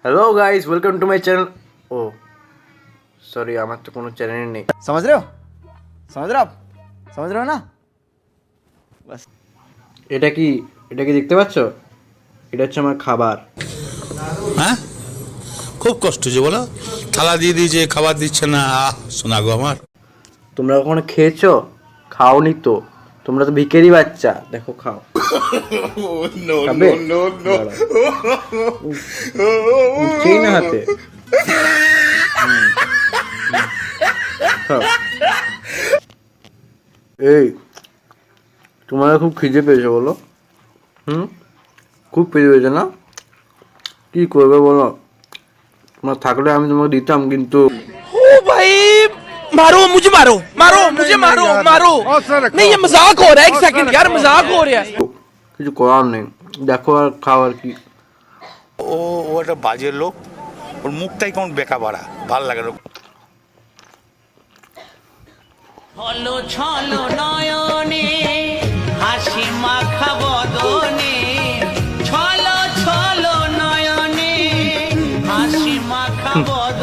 Hello guys, welcome to my channel. Oh sorry, আমার তো কোনো চ্যানেল নেই। समझ रहे हो समझ रहे हो आप समझ रहे हो ना बस এটা কি এটা কি দেখতে পাচ্ছ? এটা হচ্ছে আমার খাবার। হ্যাঁ খুব কষ্ট হচ্ছে বলো, থালা দিয়ে দিয়েছে খাবার দিচ্ছে না। শোনা গো আমার। তোমরা কখনো খেয়েছো? খাওনি তো? তোমরা তো ভিখারি বাচ্চা। দেখো খাও। খাবে? দাঁড়াও। উঠছেই না হাতে। খাও। এই তোমার খুব খিদে পেয়েছে বলো? খুব খিদে পেয়েছে না? কি করবে বলো? তোমার থাকলে আমি তোমাকে দিতাম, কিন্তু ओ भाई मारो मुझे मारो मारो मुझे मारो मारो नहीं ये मजाक हो रहा है एक सेकंड यार मजाक हो रहा है কিছু করার নেই। দেখো আর খাও আর কি। ও ও একটা বাজে লোক, ওর মুখটাই কেমন বেকা বাড়া, ভাল লাগে না। ছলো ছলো নয়নে হাসি মাখা বদনে, ছলো ছলো নয়নে হাসি মাখা বদনে।